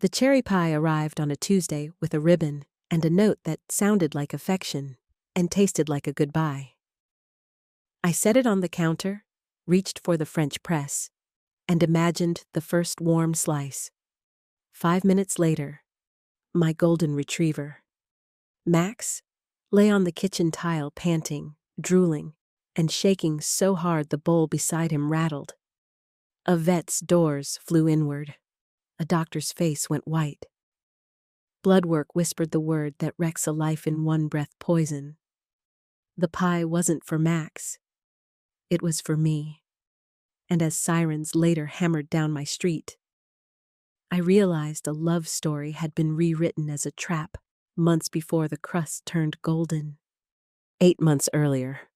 The cherry pie arrived on a Tuesday with a ribbon and a note that sounded like affection and tasted like a goodbye. I set it on the counter, reached for the French press, and imagined the first warm slice. 5 minutes later, my golden retriever, Max, lay on the kitchen tile panting, drooling, and shaking so hard the bowl beside him rattled. A vet's doors flew inward. A doctor's face went white. Blood work whispered the word that wrecks a life in one breath poison. The pie wasn't for Max. It was for me. And as sirens later hammered down my street, I realized a love story had been rewritten as a trap months before the crust turned golden. 8 months earlier,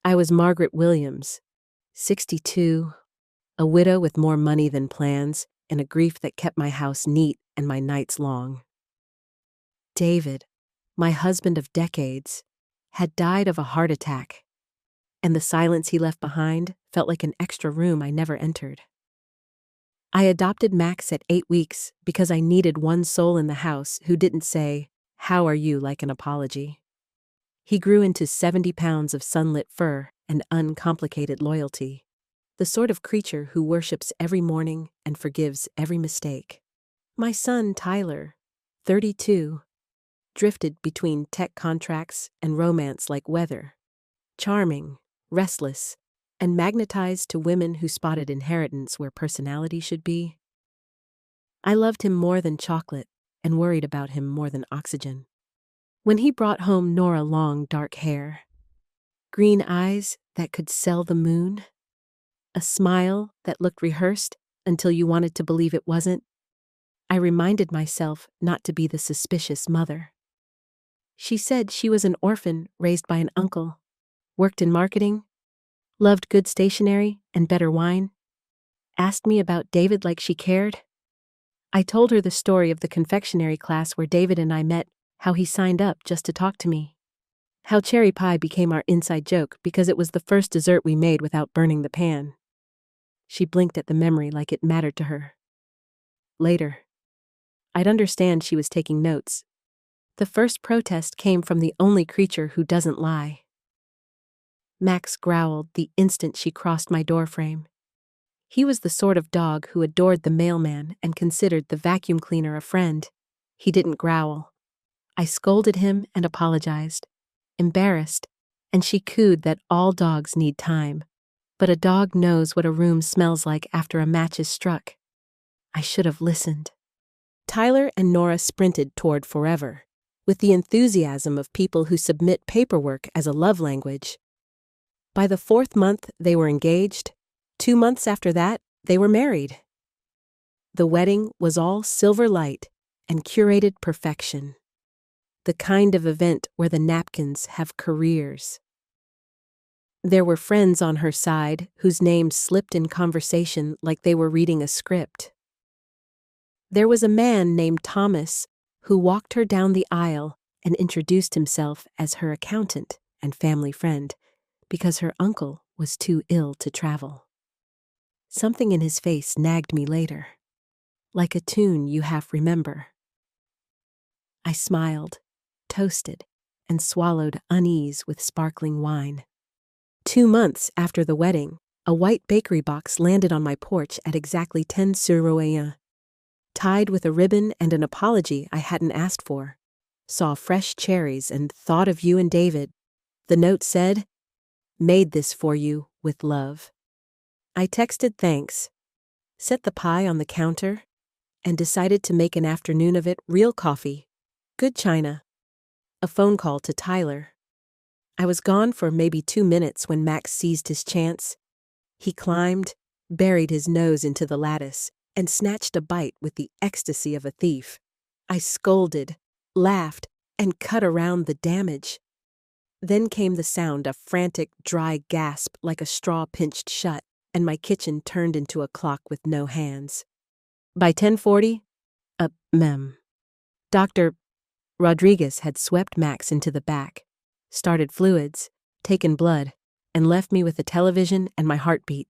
I was Margaret Williams, 62, a widow with more money than plans, and a grief that kept my house neat and my nights long. David, my husband of decades, had died of a heart attack, and the silence he left behind felt like an extra room I never entered. I adopted Max at 8 weeks because I needed one soul in the house who didn't say, "How are you?" like an apology. He grew into 70 pounds of sunlit fur and uncomplicated loyalty, the sort of creature who worships every morning and forgives every mistake. My son, Tyler, 32, drifted between tech contracts and romance like weather, charming, restless, and magnetized to women who spotted inheritance where personality should be. I loved him more than chocolate and worried about him more than oxygen. When he brought home Nora long dark hair, green eyes that could sell the moon, a smile that looked rehearsed until you wanted to believe it wasn't, I reminded myself not to be the suspicious mother. She said she was an orphan raised by an uncle, worked in marketing, loved good stationery and better wine, asked me about David like she cared. I told her the story of the confectionery class where David and I met, how he signed up just to talk to me, how cherry pie became our inside joke because it was the first dessert we made without burning the pan. She blinked at the memory like it mattered to her. Later, I'd understand she was taking notes. The first protest came from the only creature who doesn't lie. Max growled the instant she crossed my doorframe. He was the sort of dog who adored the mailman and considered the vacuum cleaner a friend. He didn't growl. I scolded him and apologized, embarrassed, and she cooed that all dogs need time, but a dog knows what a room smells like after a match is struck. I should have listened. Tyler and Nora sprinted toward forever, with the enthusiasm of people who submit paperwork as a love language. By the 4th month, they were engaged. 2 months after that, they were married. The wedding was all silver light and curated perfection. The kind of event where the napkins have careers. There were friends on her side whose names slipped in conversation like they were reading a script. There was a man named Thomas who walked her down the aisle and introduced himself as her accountant and family friend because her uncle was too ill to travel. Something in his face nagged me later, like a tune you half remember. I smiled, toasted, and swallowed unease with sparkling wine. 2 months after the wedding, a white bakery box landed on my porch at exactly 10 sur, tied with a ribbon and an apology I hadn't asked for. Saw fresh cherries and thought of you and David. The note said, "Made this for you with love." I texted thanks, set the pie on the counter, and decided to make an afternoon of it. Real coffee, good china, a phone call to Tyler. I was gone for maybe 2 minutes when Max seized his chance. He climbed, buried his nose into the lattice, and snatched a bite with the ecstasy of a thief. I scolded, laughed, and cut around the damage. Then came the sound, a frantic, dry gasp like a straw pinched shut, and my kitchen turned into a clock with no hands. By 10:40, Dr. Rodriguez had swept Max into the back, started fluids, taken blood, and left me with a television and my heartbeat.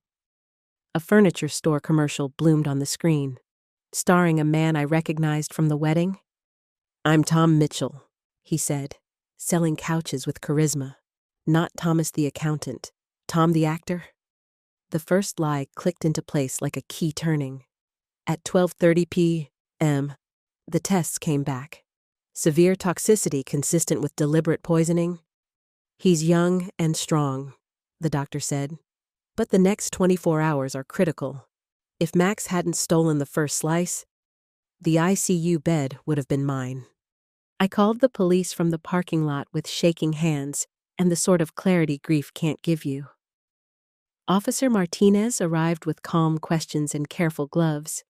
A furniture store commercial bloomed on the screen. starring a man I recognized from the wedding. "I'm Tom Mitchell," he said, selling couches with charisma. "Not Thomas the accountant. Tom the actor." The first lie clicked into place like a key turning. At 12:30 p.m., the tests came back. Severe toxicity consistent with deliberate poisoning. "He's young and strong," the doctor said. "But the next 24 hours are critical. If Max hadn't stolen the first slice, the ICU bed would have been mine." I called the police from the parking lot with shaking hands and the sort of clarity grief can't give you. Officer Martinez arrived with calm questions and careful gloves.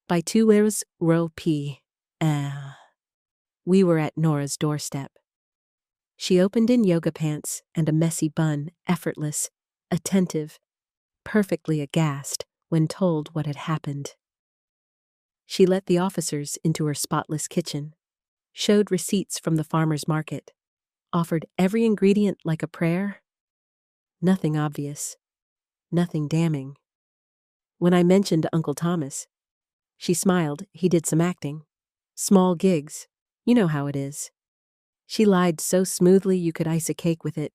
By 2:00 p.m., we were at Nora's doorstep. She opened in yoga pants and a messy bun, effortless, attentive, perfectly aghast when told what had happened. She let the officers into her spotless kitchen, showed receipts from the farmer's market, offered every ingredient like a prayer. Nothing obvious, nothing damning. When I mentioned Uncle Thomas, she smiled. "He did some acting. Small gigs. You know how it is." She lied so smoothly you could ice a cake with it.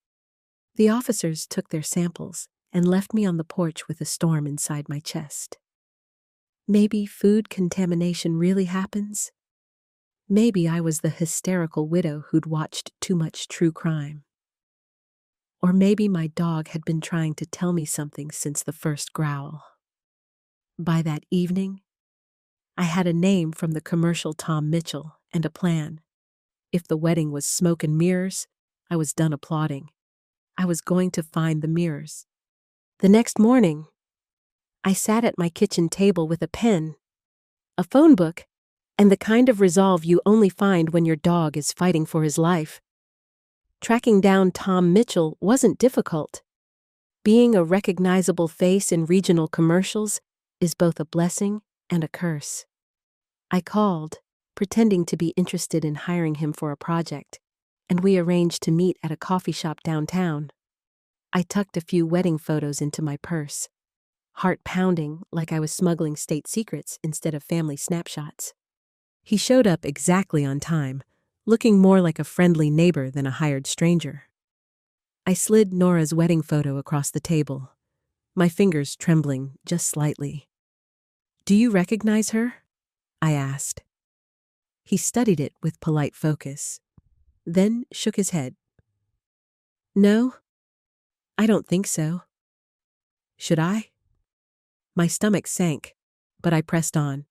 The officers took their samples and left me on the porch with a storm inside my chest. Maybe food contamination really happens? Maybe I was the hysterical widow who'd watched too much true crime. Or maybe my dog had been trying to tell me something since the first growl. By that evening, I had a name from the commercial Tom Mitchell and a plan. If the wedding was smoke and mirrors, I was done applauding. I was going to find the mirrors. The next morning, I sat at my kitchen table with a pen, a phone book, and the kind of resolve you only find when your dog is fighting for his life. Tracking down Tom Mitchell wasn't difficult. Being a recognizable face in regional commercials is both a blessing and a curse. I called, pretending to be interested in hiring him for a project, and we arranged to meet at a coffee shop downtown. I tucked a few wedding photos into my purse, heart pounding like I was smuggling state secrets instead of family snapshots. He showed up exactly on time, looking more like a friendly neighbor than a hired stranger. I slid Nora's wedding photo across the table, my fingers trembling just slightly. "Do you recognize her?" I asked. He studied it with polite focus, then shook his head. "No, I don't think so." "Should I?" My stomach sank, but I pressed on.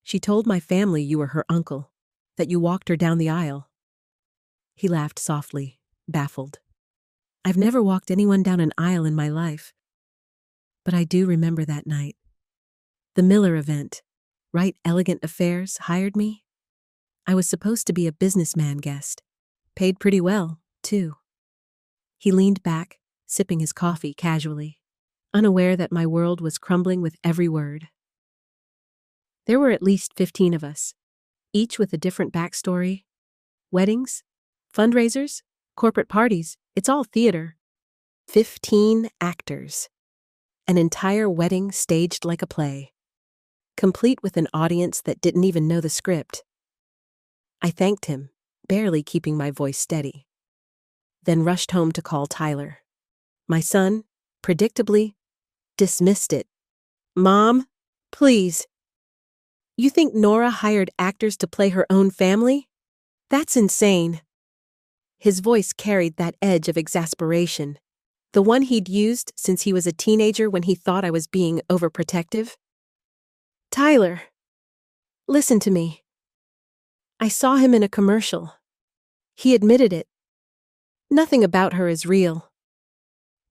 "She told my family you were her uncle, that you walked her down the aisle." He laughed softly, baffled. "I've never walked anyone down an aisle in my life. But I do remember that night. The Miller event. Right Elegant Affairs hired me. I was supposed to be a businessman guest. Paid pretty well, too." He leaned back, sipping his coffee casually, unaware that my world was crumbling with every word. There were at least 15 of us, each with a different backstory. Weddings, fundraisers, corporate parties, it's all theater. 15 actors. An entire wedding staged like a play, complete with an audience that didn't even know the script. I thanked him, barely keeping my voice steady, then rushed home to call Tyler. My son, predictably, dismissed it. "Mom, please. You think Nora hired actors to play her own family? That's insane." His voice carried that edge of exasperation, the one he'd used since he was a teenager when he thought I was being overprotective. "Tyler, listen to me. I saw him in a commercial. He admitted it. Nothing about her is real.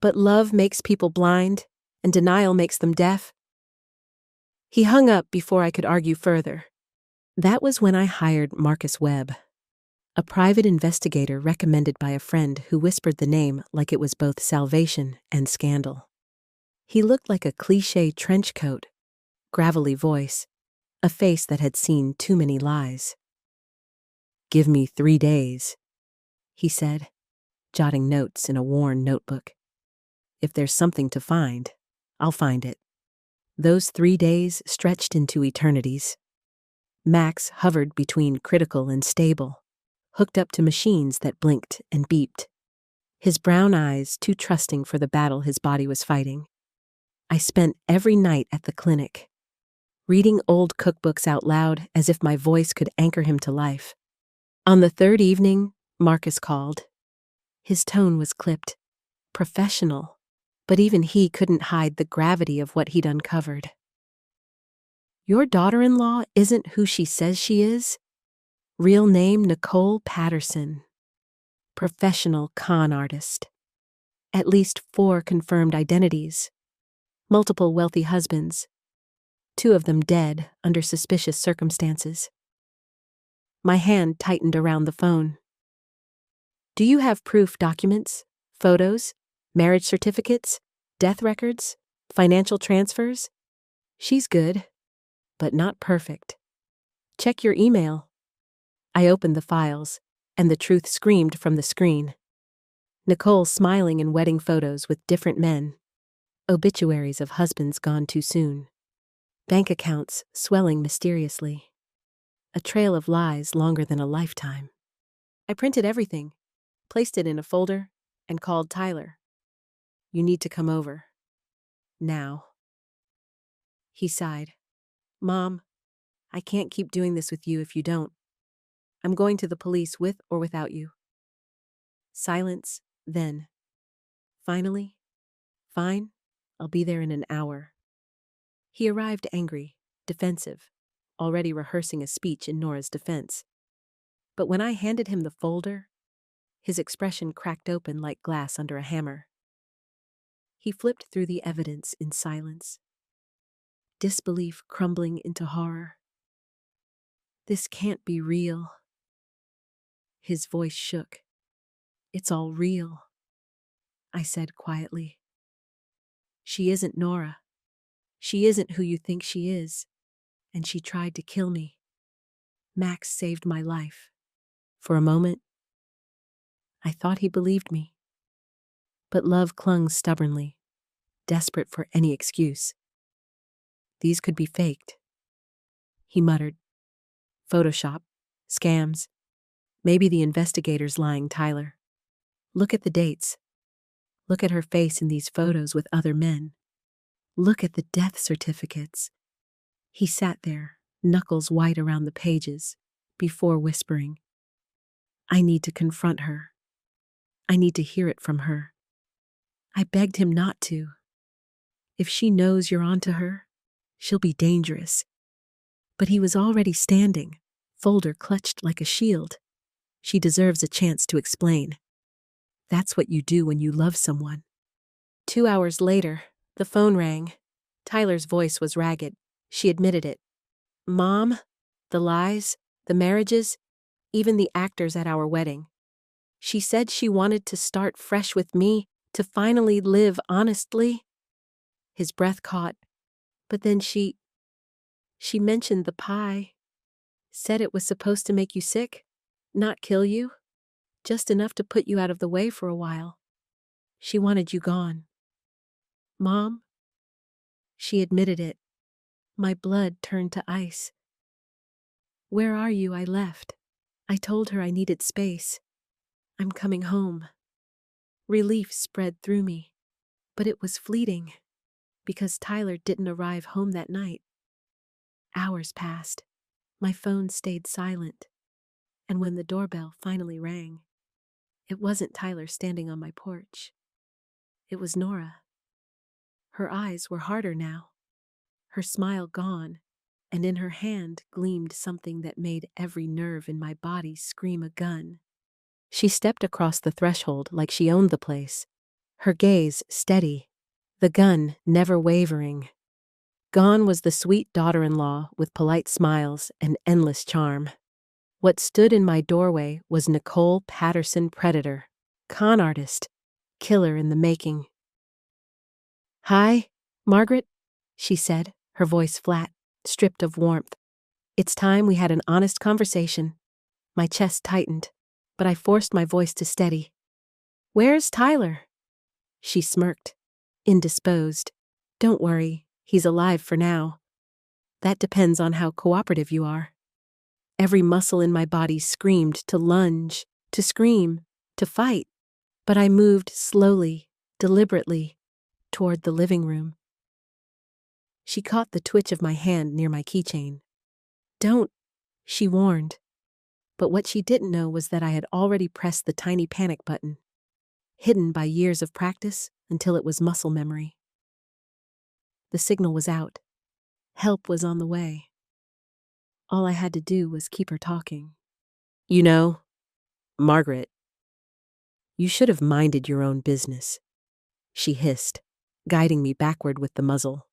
But love makes people blind, and denial makes them deaf." He hung up before I could argue further. That was when I hired Marcus Webb, a private investigator recommended by a friend who whispered the name like it was both salvation and scandal. He looked like a cliché trench coat, gravelly voice, a face that had seen too many lies. "Give me 3 days," he said, jotting notes in a worn notebook. "If there's something to find, I'll find it." Those 3 days stretched into eternities. Max hovered between critical and stable, hooked up to machines that blinked and beeped, his brown eyes too trusting for the battle his body was fighting. I spent every night at the clinic, reading old cookbooks out loud as if my voice could anchor him to life. On the third evening, Marcus called. His tone was clipped, professional, but even he couldn't hide the gravity of what he'd uncovered. "Your daughter-in-law isn't who she says she is? Real name Nicole Patterson. Professional con artist. At least 4 confirmed identities. Multiple wealthy husbands. 2 of them dead under suspicious circumstances." My hand tightened around the phone. "Do you have proof documents, photos, marriage certificates, death records, financial transfers? She's good, but not perfect. Check your email." I opened the files, and the truth screamed from the screen. Nicole smiling in wedding photos with different men. Obituaries of husbands gone too soon. Bank accounts swelling mysteriously. A trail of lies longer than a lifetime. I printed everything, placed it in a folder, and called Tyler. "You need to come over. Now." He sighed. "Mom, I can't keep doing this with you if you don't. I'm going to the police with or without you." Silence, then. Finally, "Fine, I'll be there in an hour." He arrived angry, defensive, already rehearsing a speech in Nora's defense. But when I handed him the folder, his expression cracked open like glass under a hammer. He flipped through the evidence in silence, disbelief crumbling into horror. "This can't be real." His voice shook. "It's all real," I said quietly. "She isn't Nora. She isn't who you think she is. And she tried to kill me. Max saved my life." For a moment, I thought he believed me. But love clung stubbornly, desperate for any excuse. "These could be faked," he muttered. "Photoshop, scams, maybe the investigators lying, Tyler. Look at the dates. Look at her face in these photos with other men. Look at the death certificates." He sat there, knuckles white around the pages, before whispering, "I need to confront her. I need to hear it from her." I begged him not to. "If she knows you're onto her, she'll be dangerous." But he was already standing, folder clutched like a shield. "She deserves a chance to explain." That's what you do when you love someone. 2 hours later, the phone rang. Tyler's voice was ragged. She admitted it. "Mom, the lies, the marriages, even the actors at our wedding. She said she wanted to start fresh with me, to finally live honestly." His breath caught. "But then she mentioned the pie. Said it was supposed to make you sick, not kill you. Just enough to put you out of the way for a while. She wanted you gone." "Mom?" She admitted it. My blood turned to ice. "Where are you?" I left. I told her I needed space. "I'm coming home." Relief spread through me, but it was fleeting, because Tyler didn't arrive home that night. Hours passed. My phone stayed silent, and when the doorbell finally rang, it wasn't Tyler standing on my porch. It was Nora. Her eyes were harder now, her smile gone, and in her hand gleamed something that made every nerve in my body scream a gun. She stepped across the threshold like she owned the place, her gaze steady, the gun never wavering. Gone was the sweet daughter-in-law with polite smiles and endless charm. What stood in my doorway was Nicole Patterson, predator, con artist, killer in the making. "Hi, Margaret," she said, her voice flat, stripped of warmth. "It's time we had an honest conversation." My chest tightened, but I forced my voice to steady. "Where's Tyler?" She smirked, indisposed. "Don't worry, He's alive for now. That depends on how cooperative you are. Every muscle in my body screamed to lunge, to scream, to fight, but I moved slowly, deliberately, toward the living room. She caught the twitch of my hand near my keychain. "Don't," she warned. But what she didn't know was that I had already pressed the tiny panic button, hidden by years of practice until it was muscle memory. The signal was out. Help was on the way. All I had to do was keep her talking. "You know, Margaret, you should have minded your own business," she hissed, guiding me backward with the muzzle.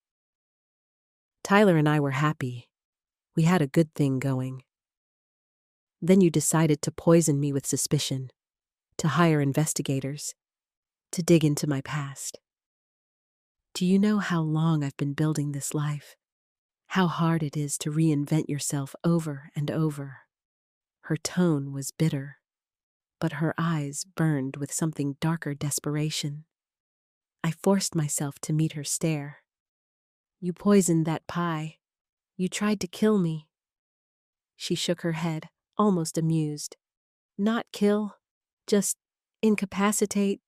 "Tyler and I were happy. We had a good thing going. Then you decided to poison me with suspicion, to hire investigators, to dig into my past. Do you know how long I've been building this life? How hard it is to reinvent yourself over and over?" Her tone was bitter, but her eyes burned with something darker desperation. I forced myself to meet her stare. "You poisoned that pie. You tried to kill me." She shook her head, almost amused. "Not kill, just incapacitate.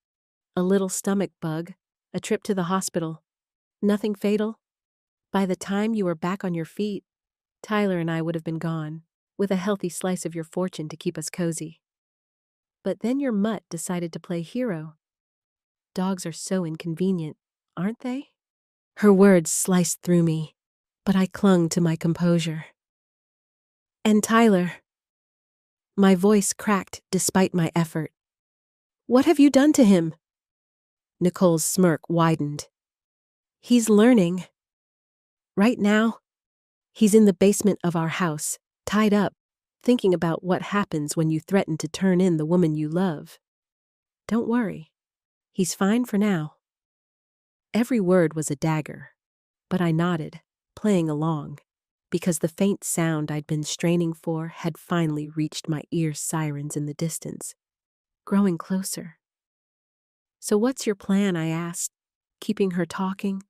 A little stomach bug, a trip to the hospital. Nothing fatal. By the time you were back on your feet, Tyler and I would have been gone, with a healthy slice of your fortune to keep us cozy. But then your mutt decided to play hero. Dogs are so inconvenient, aren't they?" Her words sliced through me, but I clung to my composure. "And Tyler," my voice cracked despite my effort. "What have you done to him?" Nicole's smirk widened. "He's learning. Right now, he's in the basement of our house, tied up, thinking about what happens when you threaten to turn in the woman you love. Don't worry. He's fine for now." Every word was a dagger, but I nodded, playing along, because the faint sound I'd been straining for had finally reached my ear sirens in the distance, growing closer. "So what's your plan?" I asked, keeping her talking,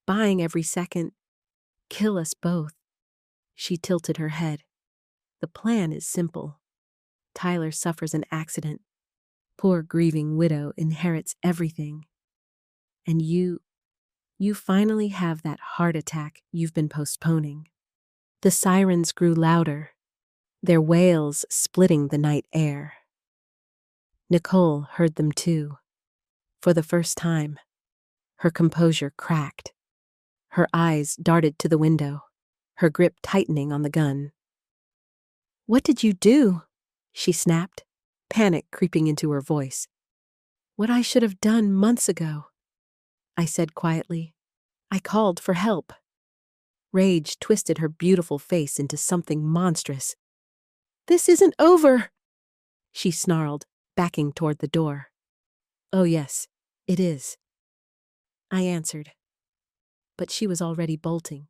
buying every second. "Kill us both." She tilted her head. "The plan is simple. Tyler suffers an accident. Poor grieving widow inherits everything. And you finally have that heart attack you've been postponing." The sirens grew louder, their wails splitting the night air. Nicole heard them too. For the first time, her composure cracked. Her eyes darted to the window, her grip tightening on the gun. "What did you do?" she snapped, panic creeping into her voice. "What I should have done months ago," I said quietly. "I called for help." Rage twisted her beautiful face into something monstrous. "This isn't over," she snarled, backing toward the door. "Oh yes, it is," I answered. But she was already bolting,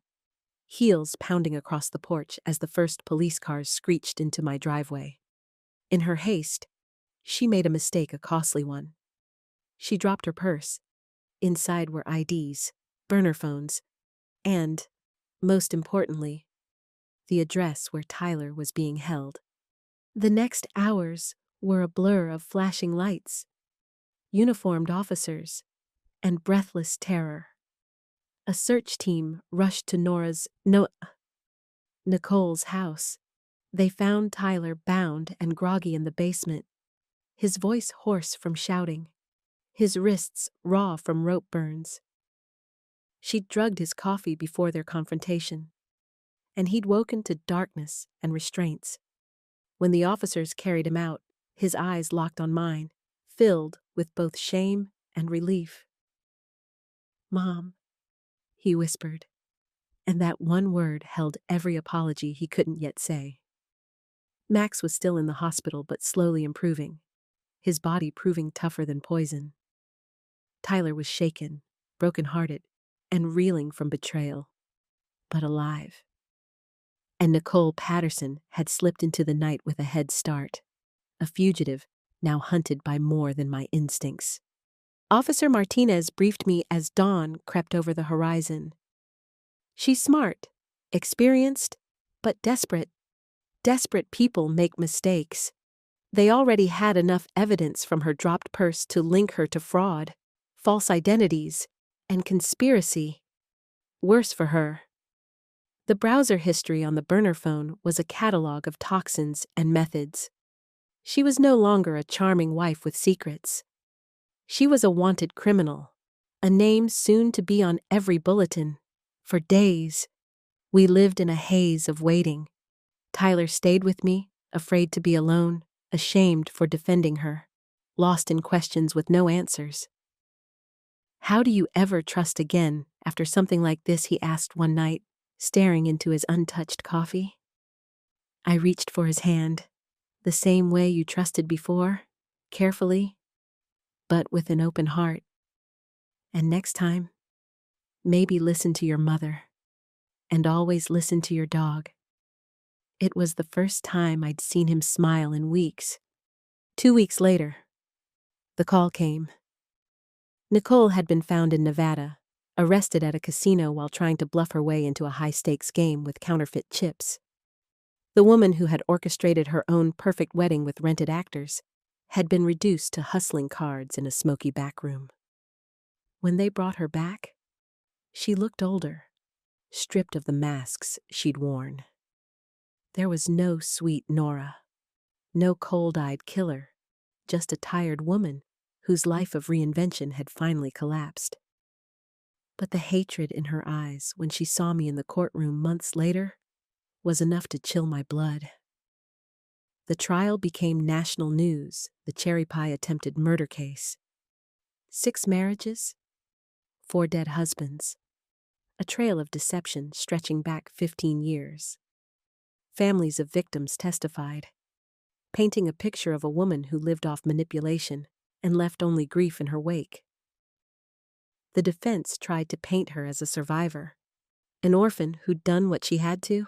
heels pounding across the porch as the first police cars screeched into my driveway. In her haste, she made a mistake, a costly one. She dropped her purse. Inside were IDs, burner phones, and, most importantly, the address where Tyler was being held. The next hours were a blur of flashing lights, uniformed officers, and breathless terror. A search team rushed to Nicole's house. They found Tyler bound and groggy in the basement, his voice hoarse from shouting, his wrists raw from rope burns. She'd drugged his coffee before their confrontation, and he'd woken to darkness and restraints. When the officers carried him out, his eyes locked on mine, filled with both shame and relief. "Mom," he whispered, and that one word held every apology he couldn't yet say. Max was still in the hospital but slowly improving, his body proving tougher than poison. Tyler was shaken, broken-hearted, and reeling from betrayal, but alive. And Nicole Patterson had slipped into the night with a head start, a fugitive now hunted by more than my instincts. Officer Martinez briefed me as dawn crept over the horizon. She's smart, experienced, but desperate. Desperate people make mistakes. They already had enough evidence from her dropped purse to link her to fraud, false identities, and conspiracy. Worse for her. The browser history on the burner phone was a catalog of toxins and methods. She was no longer a charming wife with secrets. She was a wanted criminal, a name soon to be on every bulletin. For days, we lived in a haze of waiting. Tyler stayed with me, afraid to be alone, ashamed for defending her, lost in questions with no answers. "How do you ever trust again after something like this?" he asked one night, staring into his untouched coffee. I reached for his hand, the same way you trusted before, carefully, but with an open heart. "And next time, maybe listen to your mother, and always listen to your dog." It was the first time I'd seen him smile in weeks. 2 weeks later, the call came. Nicole had been found in Nevada, arrested at a casino while trying to bluff her way into a high-stakes game with counterfeit chips. The woman who had orchestrated her own perfect wedding with rented actors had been reduced to hustling cards in a smoky back room. When they brought her back, she looked older, stripped of the masks she'd worn. There was no sweet Nora, no cold-eyed killer, just a tired woman whose life of reinvention had finally collapsed. But the hatred in her eyes when she saw me in the courtroom months later was enough to chill my blood. The trial became national news, the cherry pie attempted murder case. 6 marriages, 4 dead husbands, a trail of deception stretching back 15 years. Families of victims testified, painting a picture of a woman who lived off manipulation and left only grief in her wake. The defense tried to paint her as a survivor, an orphan who'd done what she had to.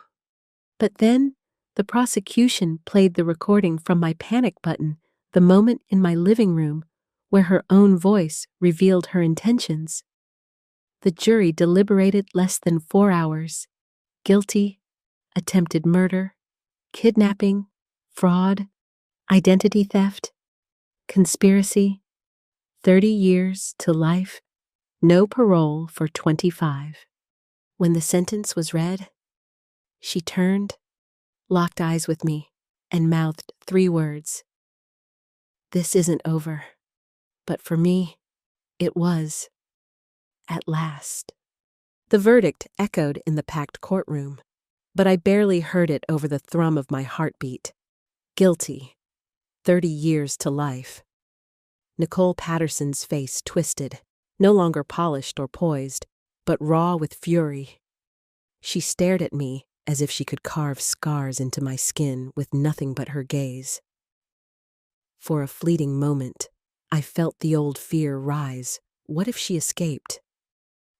But then, the prosecution played the recording from my panic button, the moment in my living room where her own voice revealed her intentions. The jury deliberated less than 4 hours. Guilty, attempted murder, kidnapping, fraud, identity theft, conspiracy, 30 years to life, no parole for 25. When the sentence was read, she turned, locked eyes with me, and mouthed 3 words. "This isn't over." But for me, it was. At last. The verdict echoed in the packed courtroom, but I barely heard it over the thrum of my heartbeat. Guilty. 30 years to life. Nicole Patterson's face twisted, no longer polished or poised, but raw with fury. She stared at me as if she could carve scars into my skin with nothing but her gaze. For a fleeting moment, I felt the old fear rise. What if she escaped?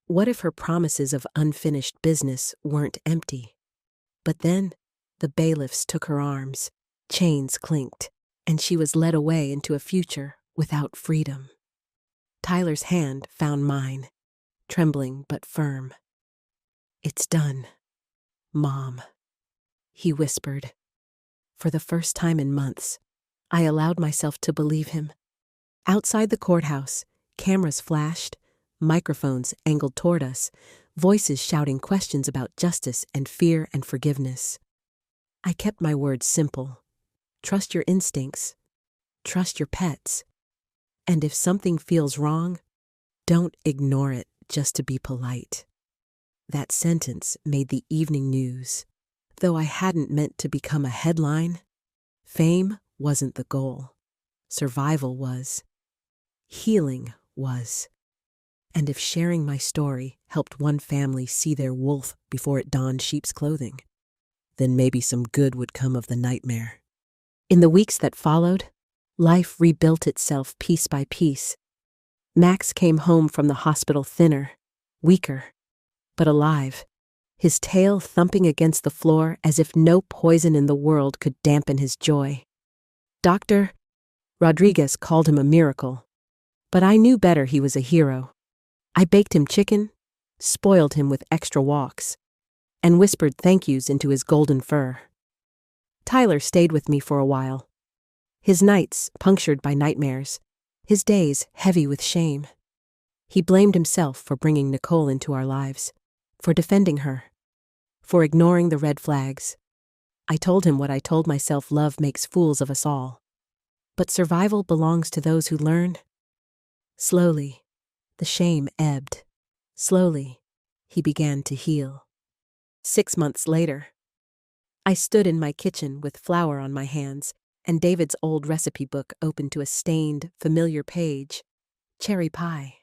What if her promises of unfinished business weren't empty? But then, the bailiffs took her arms, chains clinked, and she was led away into a future without freedom. Tyler's hand found mine, trembling but firm. "It's done, Mom," he whispered. For the first time in months, I allowed myself to believe him. Outside the courthouse, cameras flashed, microphones angled toward us, voices shouting questions about justice and fear and forgiveness. I kept my words simple. Trust your instincts. Trust your pets. And if something feels wrong, don't ignore it just to be polite. That sentence made the evening news. Though I hadn't meant to become a headline, fame wasn't the goal. Survival was. Healing was. And if sharing my story helped one family see their wolf before it donned sheep's clothing, then maybe some good would come of the nightmare. In the weeks that followed, life rebuilt itself piece by piece. Max came home from the hospital thinner, weaker, but alive, his tail thumping against the floor as if no poison in the world could dampen his joy. Dr. Rodriguez called him a miracle, but I knew better. He was a hero. I baked him chicken, spoiled him with extra walks, and whispered thank yous into his golden fur. Tyler stayed with me for a while. His nights punctured by nightmares, his days heavy with shame. He blamed himself for bringing Nicole into our lives, for defending her, for ignoring the red flags. I told him what I told myself: love makes fools of us all. But survival belongs to those who learn. Slowly, the shame ebbed. Slowly, he began to heal. 6 months later, I stood in my kitchen with flour on my hands and David's old recipe book open to a stained, familiar page: cherry pie.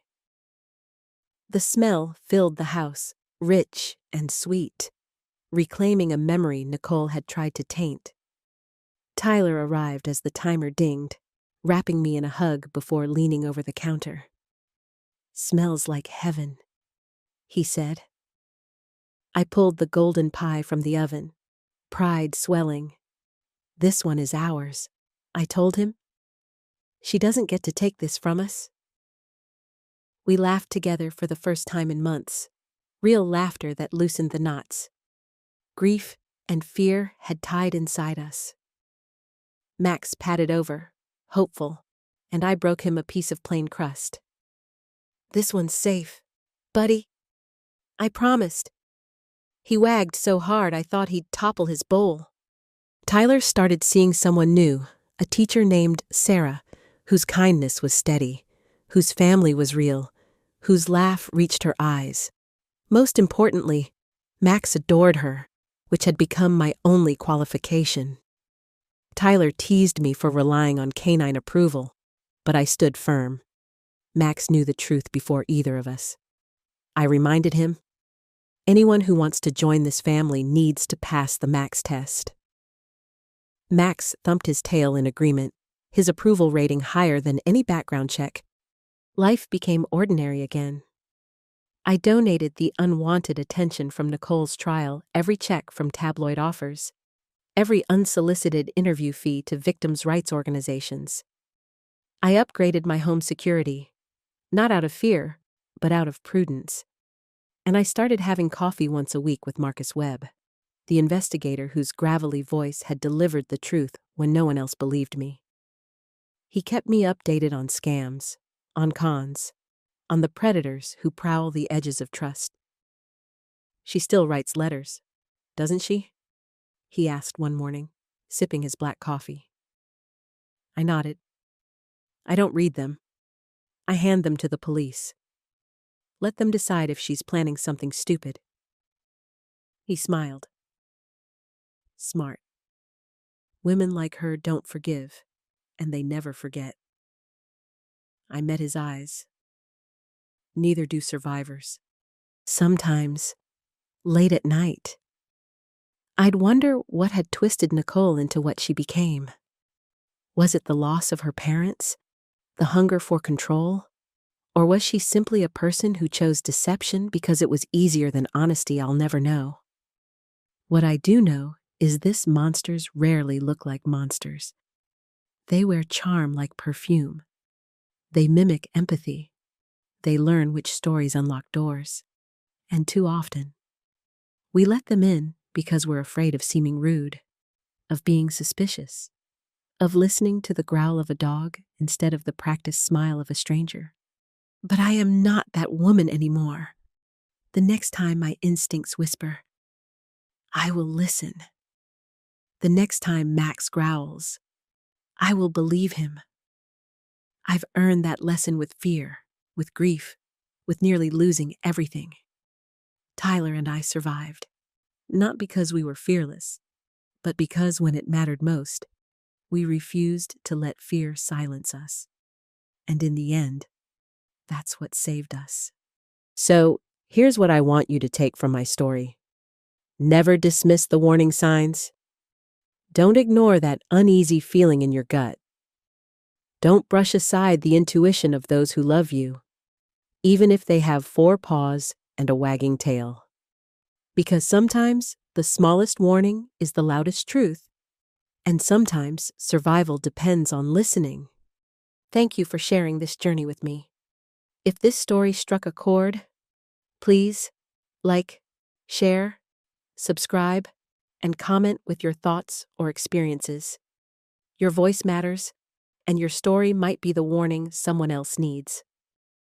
The smell filled the house, rich and sweet, reclaiming a memory Nicole had tried to taint. Tyler arrived as the timer dinged, wrapping me in a hug before leaning over the counter. "Smells like heaven," he said. I pulled the golden pie from the oven, pride swelling. "This one is ours," I told him. "She doesn't get to take this from us." We laughed together for the first time in months, real laughter that loosened the knots. Grief and fear had tied inside us. Max patted over, hopeful, and I broke him a piece of plain crust. "This one's safe, buddy. I promised." He wagged so hard I thought he'd topple his bowl. Tyler started seeing someone new, a teacher named Sarah, whose kindness was steady, whose family was real, whose laugh reached her eyes. Most importantly, Max adored her, which had become my only qualification. Tyler teased me for relying on canine approval, but I stood firm. Max knew the truth before either of us. I reminded him, anyone who wants to join this family needs to pass the Max test. Max thumped his tail in agreement, his approval rating higher than any background check. Life became ordinary again. I donated the unwanted attention from Nicole's trial, every check from tabloid offers, every unsolicited interview fee to victims' rights organizations. I upgraded my home security, not out of fear, but out of prudence. And I started having coffee once a week with Marcus Webb, the investigator whose gravelly voice had delivered the truth when no one else believed me. He kept me updated on scams, on cons, on the predators who prowl the edges of trust. "She still writes letters, doesn't she?" he asked one morning, sipping his black coffee. I nodded. "I don't read them. I hand them to the police. Let them decide if she's planning something stupid." He smiled. "Smart. Women like her don't forgive, and they never forget." I met his eyes. Neither do survivors. Sometimes, late at night, I'd wonder what had twisted Nicole into what she became. Was it the loss of her parents, the hunger for control, or was she simply a person who chose deception because it was easier than honesty? I'll never know. What I do know is this: monsters rarely look like monsters. They wear charm like perfume. They mimic empathy. They learn which stories unlock doors. And too often, we let them in because we're afraid of seeming rude, of being suspicious, of listening to the growl of a dog instead of the practiced smile of a stranger. But I am not that woman anymore. The next time my instincts whisper, I will listen. The next time Max growls, I will believe him. I've earned that lesson with fear, with grief, with nearly losing everything. Tyler and I survived, not because we were fearless, but because when it mattered most, we refused to let fear silence us. And in the end, that's what saved us. So, here's what I want you to take from my story. Never dismiss the warning signs. Don't ignore that uneasy feeling in your gut. Don't brush aside the intuition of those who love you, even if they have 4 paws and a wagging tail. Because sometimes the smallest warning is the loudest truth, and sometimes survival depends on listening. Thank you for sharing this journey with me. If this story struck a chord, please like, share, subscribe, and comment with your thoughts or experiences. Your voice matters, and your story might be the warning someone else needs.